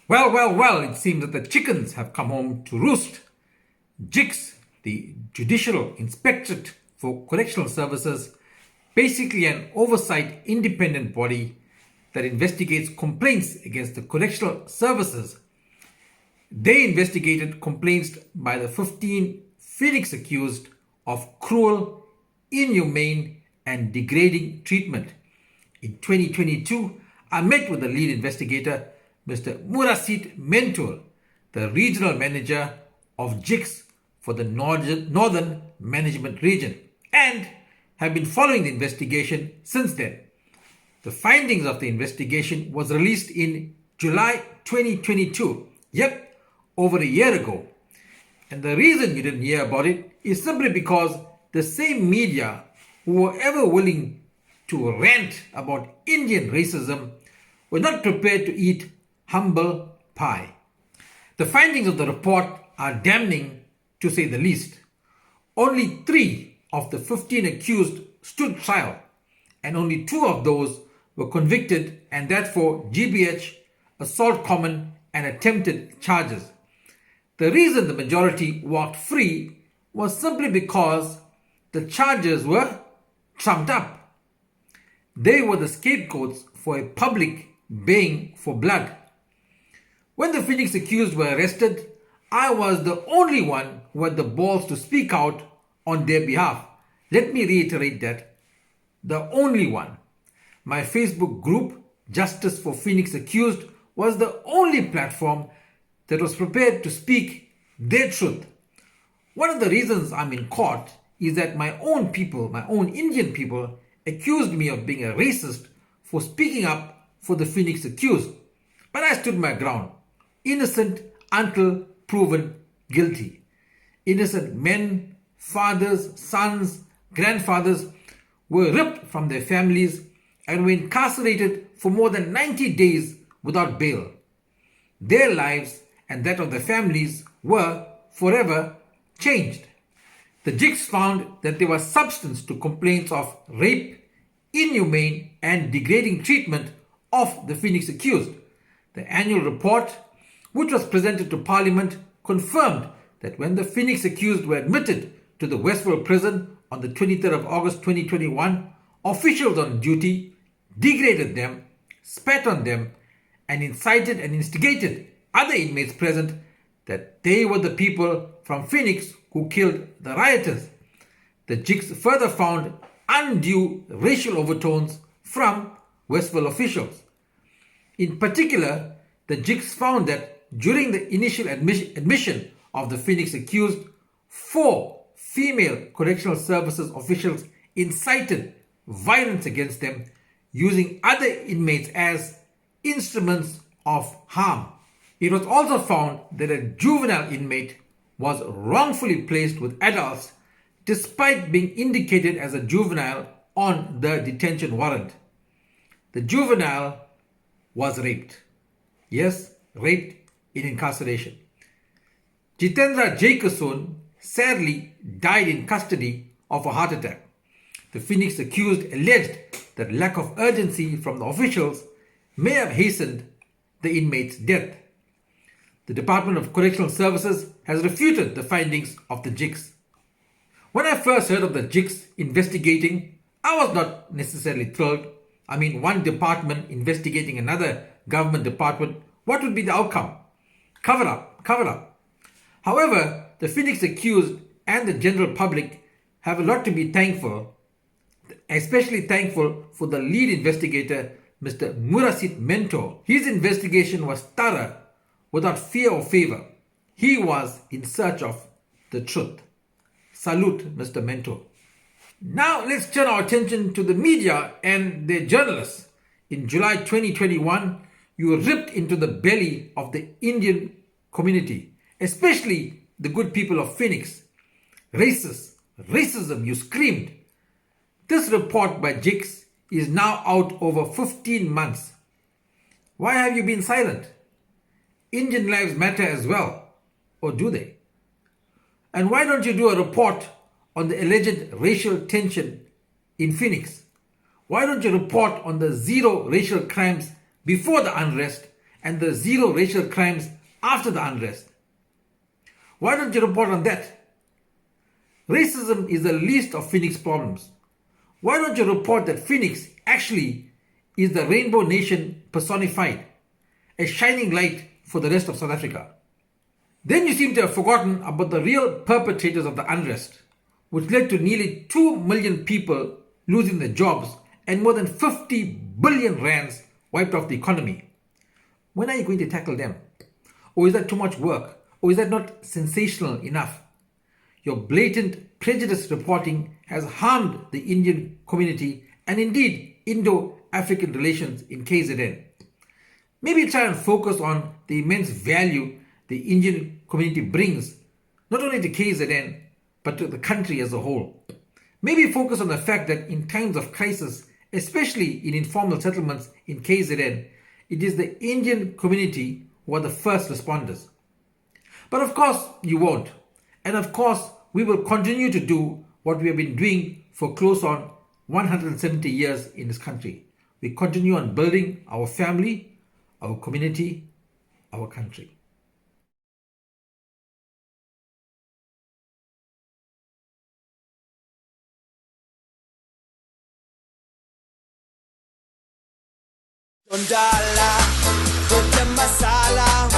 Well, it seems that the chickens have come home to roost. JICS, the Judicial Inspectorate for Correctional Services, basically an oversight independent body that investigates complaints against the correctional services. They investigated complaints by the 15 Phoenix accused of cruel, inhumane, and degrading treatment. In 2022, I met with the lead investigator, Mr. Murasid Mentor, the regional manager of JICS for the Northern Management Region, and have been following the investigation since then. The findings of the investigation was released in July 2022, yep, over a year ago. And the reason you didn't hear about it is simply because the same media who were ever willing to rant about Indian racism were not prepared to eat humble pie. The findings of the report are damning, to say the least. Only 3 of the 15 accused stood trial, and only 2 of those were convicted, and that for GBH, assault common, and attempted charges. The reason the majority walked free was simply because the charges were trumped up. They were the scapegoats for a public baying for blood. When the Phoenix accused were arrested, I was the only one who had the balls to speak out on their behalf. Let me reiterate that. The only one. My Facebook group, Justice for Phoenix Accused, was the only platform that was prepared to speak their truth. One of the reasons I'm in court is that my own people, my own Indian people, accused me of being a racist for speaking up for the Phoenix accused. But I stood my ground. Innocent until proven guilty. Innocent men, fathers, sons, grandfathers were ripped from their families and were incarcerated for more than 90 days without bail. Their lives and that of their families were forever changed. The JICS found that there was substance to complaints of rape, inhumane, and degrading treatment of the Phoenix accused. The annual report, which was presented to Parliament, confirmed that when the Phoenix accused were admitted to the Westville prison on the 23rd of August 2021, officials on duty degraded them, spat on them, and incited and instigated other inmates present that they were the people from Phoenix who killed the rioters. The JICS further found undue racial overtones from Westville officials. In particular, the JICS found that during the initial admission of the Phoenix accused, 4 female correctional services officials incited violence against them, using other inmates as instruments of harm. It was also found that a juvenile inmate was wrongfully placed with adults despite being indicated as a juvenile on the detention warrant. The juvenile was raped. Yes, raped in incarceration. Jitendra Jaikason sadly died in custody of a heart attack. The Phoenix accused alleged that lack of urgency from the officials may have hastened the inmate's death. The Department of Correctional Services has refuted the findings of the JICS. When I first heard of the JICS investigating, I was not necessarily thrilled. I mean, one department investigating another government department, what would be the outcome? Cover up. However, the Phoenix accused and the general public have a lot to be thankful, especially thankful for the lead investigator, Mr. Murasid Mentor. His investigation was thorough, without fear or favor. He was in search of the truth. Salute, Mr. Mentor. Now let's turn our attention to the media and their journalists. In July 2021, you were ripped into the belly of the Indian community, especially the good people of Phoenix. Racism, you screamed. This report by JICS is now out over 15 months. Why have you been silent? Indian lives matter as well, or do they? And why don't you do a report on the alleged racial tension in Phoenix? Why don't you report on the 0 racial crimes before the unrest and the zero racial crimes after the unrest? Why don't you report on that? Racism is the least of Phoenix problems. Why don't you report that Phoenix actually is the rainbow nation personified, a shining light for the rest of South Africa? Then you seem to have forgotten about the real perpetrators of the unrest, which led to nearly 2 million people losing their jobs and more than 50 billion rands wiped off the economy. When are you going to tackle them? Or is that too much work? Or is that not sensational enough? Your blatant prejudice reporting has harmed the Indian community and indeed Indo-African relations in KZN. Maybe try and focus on the immense value the Indian community brings, not only to KZN, but to the country as a whole. Maybe focus on the fact that in times of crisis, especially in informal settlements in KZN, it is the Indian community who are the first responders. But of course, you won't. And of course, we will continue to do what we have been doing for close on 170 years in this country. We continue on building our family, our community, our country. Dondala, put the masala.